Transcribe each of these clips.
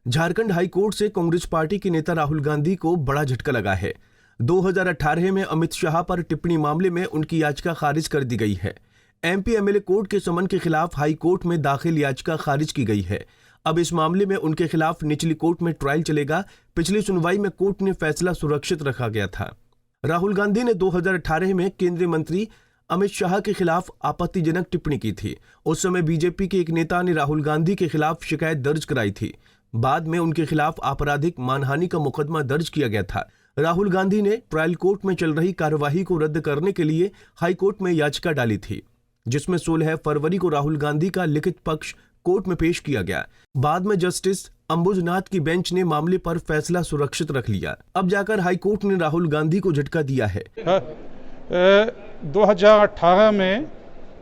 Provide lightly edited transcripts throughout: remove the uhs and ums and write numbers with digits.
Jharkhand high court से Congress party के नेता राहुल गांधी को बड़ा झटका लगा है। 2018 में अमित शाह पर टिप्पणी मामले में उनकी याचिका खारिज कर दी गई है। एमपी एमएलए कोर्ट के समन के खिलाफ हाई कोर्ट में दाखिल याचिका खारिज की गई है। अब इस मामले में उनके खिलाफ निचली कोर्ट में ट्रायल चलेगा। पिछली सुनवाई में कोर्ट ने फैसला सुरक्षित रखा गया था। राहुल गांधी ने 2018 में केंद्रीय मंत्री अमित शाह के खिलाफ आपत्तिजनक टिप्पणी की थी। उस समय बीजेपी के एक नेता ने राहुल गांधी के खिलाफ शिकायत दर्ज कराई थी। बाद में उनके खिलाफ आपराधिक मानहानि का मुकदमा दर्ज किया गया था। राहुल गांधी ने ट्रायल कोर्ट में चल रही कार्यवाही को रद्द करने के लिए हाई कोर्ट में याचिका डाली थी, जिसमें 16 फरवरी को राहुल गांधी का लिखित पक्ष कोर्ट में पेश किया गया। बाद में जस्टिस अंबुजनाथ की बेंच ने मामले पर फैसला सुरक्षित रख लिया। अब जाकर हाई कोर्ट ने राहुल गांधी को झटका दिया है। 2018 में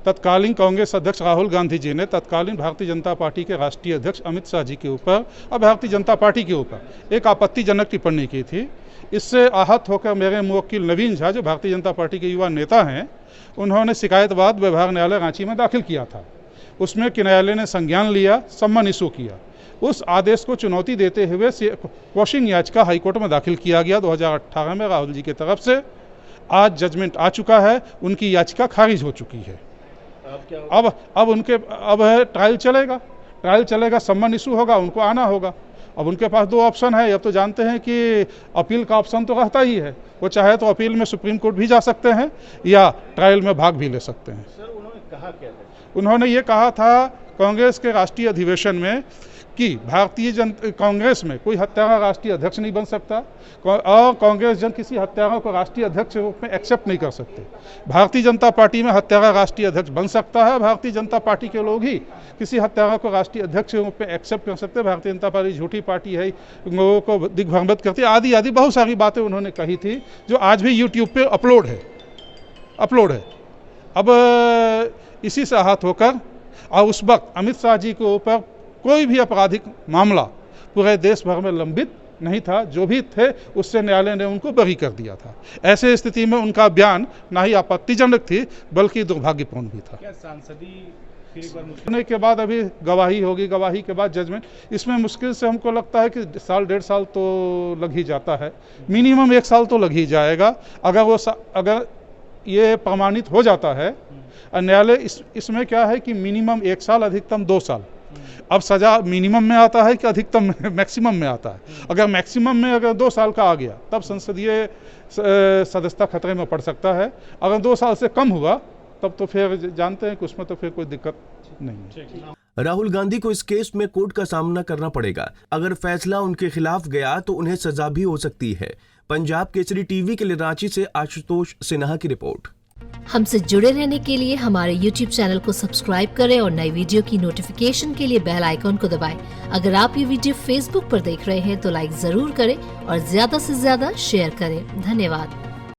तत्कालीन कांग्रेस अध्यक्ष राहुल गांधी जी ने तत्कालीन भारतीय जनता पार्टी के राष्ट्रीय अध्यक्ष अमित शाह जी के ऊपर और भारतीय जनता पार्टी के ऊपर एक आपत्तिजनक टिप्पणी की थी। इससे आहत होकर मेरे मुवक्किल नवीन झा, जो भारतीय जनता पार्टी के युवा नेता हैं, उन्होंने शिकायतवाद व्यवहार न्यायालय रांची में दाखिल किया था। उसमें न्यायालय ने संज्ञान लिया, सम्मन इशू किया। उस आदेश को चुनौती देते हुए क्वॉशिंग याचिका हाईकोर्ट में दाखिल किया गया 2018 में राहुल जी की तरफ से। आज जजमेंट आ चुका है, उनकी याचिका खारिज हो चुकी है। अब ट्रायल चलेगा, सम्मन इशू होगा, उनको आना होगा। अब उनके पास दो ऑप्शन है। अब तो जानते हैं कि अपील का ऑप्शन तो रहता ही है। वो चाहे तो अपील में सुप्रीम कोर्ट भी जा सकते हैं या ट्रायल में भाग भी ले सकते हैं। सर, उन्होंने कहा क्या था? उन्होंने ये कहा था कांग्रेस के राष्ट्रीय अधिवेशन में कि कांग्रेस में कोई हत्यारा राष्ट्रीय अध्यक्ष नहीं बन सकता और कांग्रेस जन किसी हत्यारा को राष्ट्रीय अध्यक्ष के रूप में एक्सेप्ट नहीं कर सकते। भारतीय जनता पार्टी में हत्यारा राष्ट्रीय अध्यक्ष बन सकता है। भारतीय जनता पार्टी के लोग ही किसी हत्यारा को राष्ट्रीय अध्यक्ष के रूप में एक्सेप्ट कर सकते हैं। भारतीय जनता पार्टी झूठी पार्टी है, लोगों को दिग्भ्रमित करती है, आदि आदि बहुत सारी बातें उन्होंने कही थी, जो आज भी यूट्यूब पे अपलोड है। अब इसी से आहत होकर और उस वक्त अमित शाह जी के ऊपर कोई भी आपराधिक मामला पूरे देश भर में लंबित नहीं था। जो भी थे उससे न्यायालय ने उनको बरी कर दिया था। ऐसे स्थिति में उनका बयान ना ही आपत्तिजनक थी बल्कि दुर्भाग्यपूर्ण भी था। क्या सांसदी होने के बाद अभी गवाही होगी, गवाही के बाद जजमेंट। इसमें मुश्किल से हमको लगता है कि साल 1.5 साल तो लग ही जाता है। मिनिमम 1 साल तो लग ही जाएगा। अगर ये प्रमाणित हो जाता है, न्यायालय इसमें क्या है कि मिनिमम 1 साल, अधिकतम 2 साल। अब सजा मिनिमम में आता है कि अधिकतम मैक्सिमम में आता है? अगर मैक्सिमम में अगर 2 साल का आ गया तब संसदीय सदस्यता खतरे में पड़ सकता है। अगर 2 साल से कम हुआ तब तो फिर जानते हैं कि उसमें तो फिर कोई दिक्कत नहीं है। राहुल गांधी को इस केस में कोर्ट का सामना करना पड़ेगा। अगर फैसला उनके खिलाफ गया तो उन्हें सजा भी हो सकती है। पंजाब केसरी टीवी के लिए रांची से आशुतोष सिन्हा की रिपोर्ट। हमसे जुड़े रहने के लिए हमारे YouTube चैनल को सब्सक्राइब करें और नई वीडियो की नोटिफिकेशन के लिए बेल आइकॉन को दबाएं। अगर आप ये वीडियो Facebook पर देख रहे हैं तो लाइक जरूर करें और ज्यादा से ज्यादा शेयर करें। धन्यवाद।